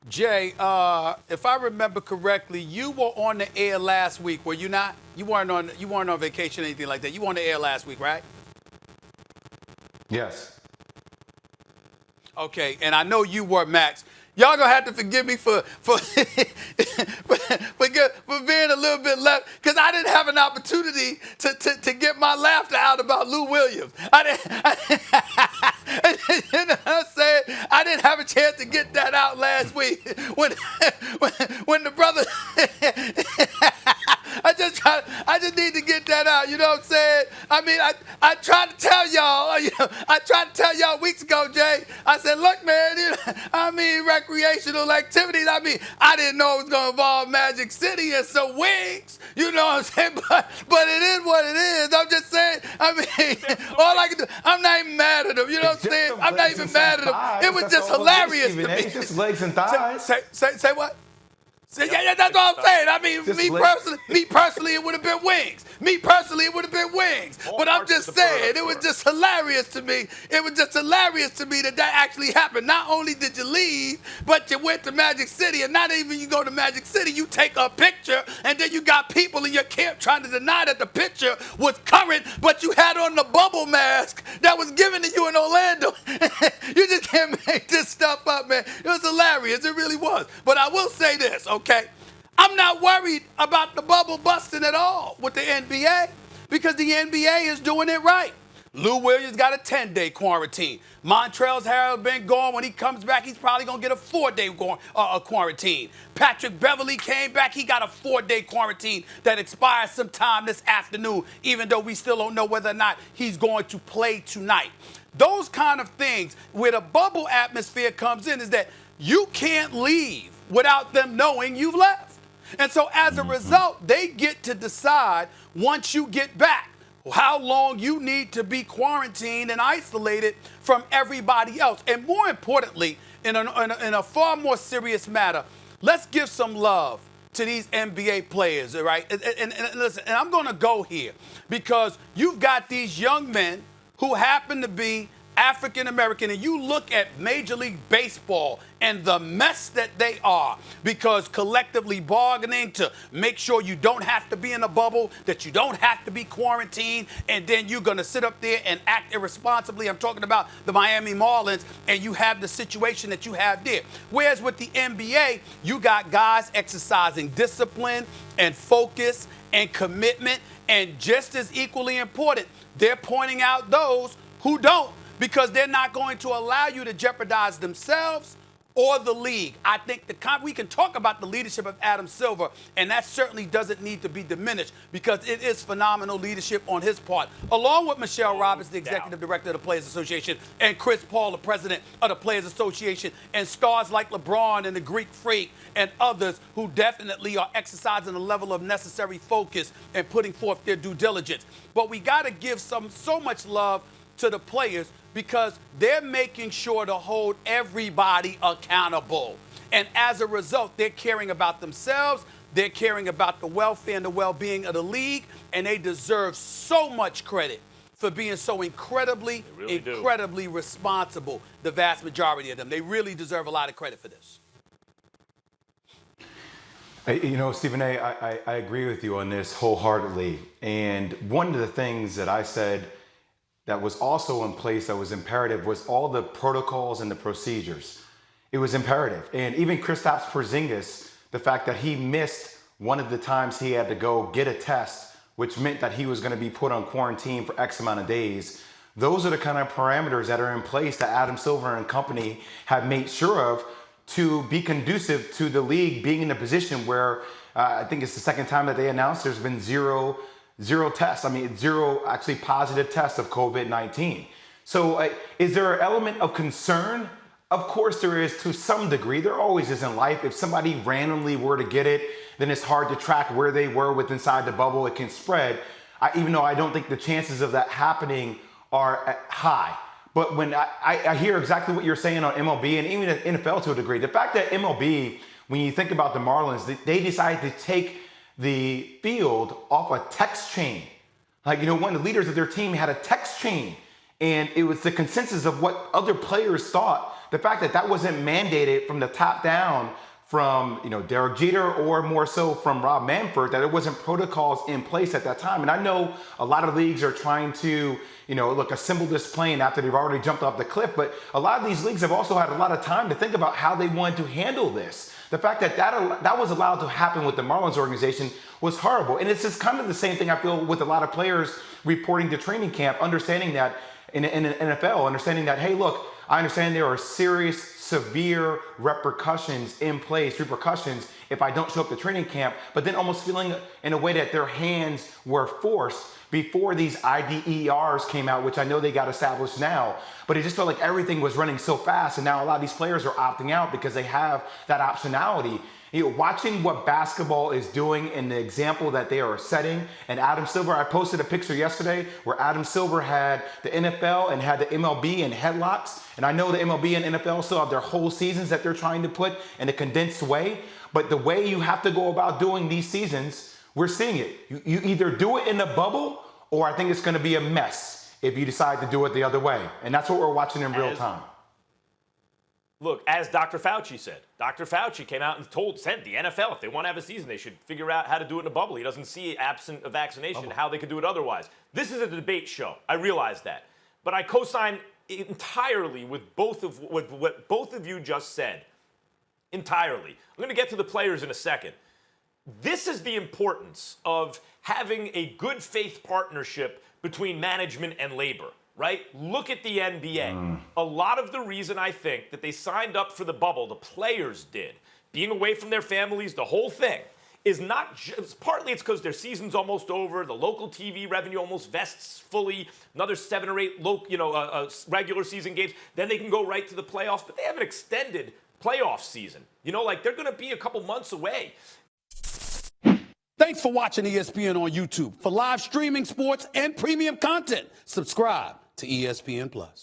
Jay, if I remember correctly, you were on the air last week, were you not? You weren't on vacation or anything like that. You were on the air last week, right? Yes. Okay, and I know you were, Max. Y'all gonna have to forgive me for being a little bit left, because I didn't have an opportunity to get my laughter out about Lou Williams. You know what I'm saying? I didn't have a chance to get that out last week when the brother. I just need to get that out. You know what I'm saying? I mean, I tried to tell y'all. I tried to tell y'all weeks ago, Jay. I said, look, man. Recreational activities. I didn't know it was gonna involve Magic City and some wings. You know what I'm saying? But it is what it is. I'm just saying. All I can do. I'm not even mad at him. You know what I'm saying? I'm not even mad at him. It was just hilarious to me. It's just legs and thighs. Say what? Yeah, that's what I'm saying. Me personally, it would have been wings. But I'm just saying, it was just hilarious to me. It was just hilarious to me that actually happened. Not only did you leave, but you went to Magic City, and not even you go to Magic City, you take a picture, and then you got people in your camp trying to deny that the picture was current, but you had on the bubble mask that was given to you in Orlando. You just can't make this stuff up, man. It was hilarious. It really was. But I will say this, okay? I'm not worried about the bubble busting at all with the NBA, because the NBA is doing it right. Lou Williams got a 10-day quarantine. Montrezl Harrell been gone. When he comes back, he's probably going to get a 4-day quarantine. Patrick Beverly came back. He got a 4-day quarantine that expires sometime this afternoon, even though we still don't know whether or not he's going to play tonight. Those kind of things, where the bubble atmosphere comes in, is that you can't leave without them knowing you've left. And so as a result, they get to decide, once you get back, how long you need to be quarantined and isolated from everybody else. And more importantly, in a far more serious matter, let's give some love to these NBA players, all right? And listen, and I'm going to go here, because you've got these young men who happen to be African American, and you look at Major League Baseball and the mess that they are, because collectively bargaining to make sure you don't have to be in a bubble, that you don't have to be quarantined, and then you're going to sit up there and act irresponsibly. I'm talking about the Miami Marlins, and you have the situation that you have there. Whereas with the NBA, you got guys exercising discipline and focus and commitment, and just as equally important, they're pointing out those who don't, because they're not going to allow you to jeopardize themselves or the league. I think we can talk about the leadership of Adam Silver, and that certainly doesn't need to be diminished, because it is phenomenal leadership on his part, along with Michelle Roberts, the executive director of the Players Association, and Chris Paul, the president of the Players Association, and stars like LeBron and the Greek Freak and others who definitely are exercising a level of necessary focus and putting forth their due diligence. But we got to give so much love to the players, because they're making sure to hold everybody accountable. And as a result, they're caring about themselves, they're caring about the welfare and the well-being of the league, and they deserve so much credit for being so incredibly responsible, the vast majority of them. They really deserve a lot of credit for this. Stephen A., I agree with you on this wholeheartedly. And one of the things that I said that was also in place, that was imperative, was all the protocols and the procedures. It was imperative. And even Kristaps Porzingis, the fact that he missed one of the times he had to go get a test, which meant that he was going to be put on quarantine for X amount of days. Those are the kind of parameters that are in place that Adam Silver and company have made sure of to be conducive to the league being in a position where I think it's the second time that they announced there's been zero tests. Zero actually positive tests of COVID-19. So is there an element of concern? Of course there is, to some degree. There always is in life. If somebody randomly were to get it, then it's hard to track where they were with inside the bubble. It can spread. Even though I don't think the chances of that happening are high. But when I hear exactly what you're saying on MLB and even NFL to a degree, the fact that MLB, when you think about the Marlins, they decided to take the field off a text chain. One of the leaders of their team had a text chain, and it was the consensus of what other players thought the fact that that wasn't mandated from the top down from, Derek Jeter or more so from Rob Manfred, that it wasn't protocols in place at that time. And I know a lot of leagues are trying to, assemble this plane after they've already jumped off the cliff. But a lot of these leagues have also had a lot of time to think about how they wanted to handle this. The fact that was allowed to happen with the Marlins organization was horrible. And it's just kind of the same thing I feel with a lot of players reporting to training camp, understanding that in the NFL, understanding that, hey, look, I understand there are serious, severe repercussions if I don't show up to training camp, but then almost feeling in a way that their hands were forced before these IDERs came out, which I know they got established now. But it just felt like everything was running so fast, and now a lot of these players are opting out because they have that optionality. Watching what basketball is doing and the example that they are setting, and Adam Silver, I posted a picture yesterday where Adam Silver had the NFL and had the MLB in headlocks. And I know the MLB and NFL still have their whole seasons that they're trying to put in a condensed way. But the way you have to go about doing these seasons, we're seeing it. You either do it in the bubble, or I think it's going to be a mess if you decide to do it the other way. And that's what we're watching in real time. Look, as Dr. Fauci said, Dr. Fauci came out and said the NFL, if they want to have a season, they should figure out how to do it in a bubble. He doesn't see, absent a vaccination, how they could do it otherwise. This is a debate show. I realize that. But I co-sign entirely with what both of you just said. Entirely. I'm going to get to the players in a second. This is the importance of having a good faith partnership between management and labor. Right? Look at the NBA. A lot of the reason I think that they signed up for the bubble, the players did, being away from their families, the whole thing, is not just, partly it's because their season's almost over, the local TV revenue almost vests fully, another 7 or 8 regular season games, then they can go right to the playoffs, but they have an extended playoff season. They're going to be a couple months away. Thanks for watching ESPN on YouTube. For live streaming sports and premium content, subscribe to ESPN+.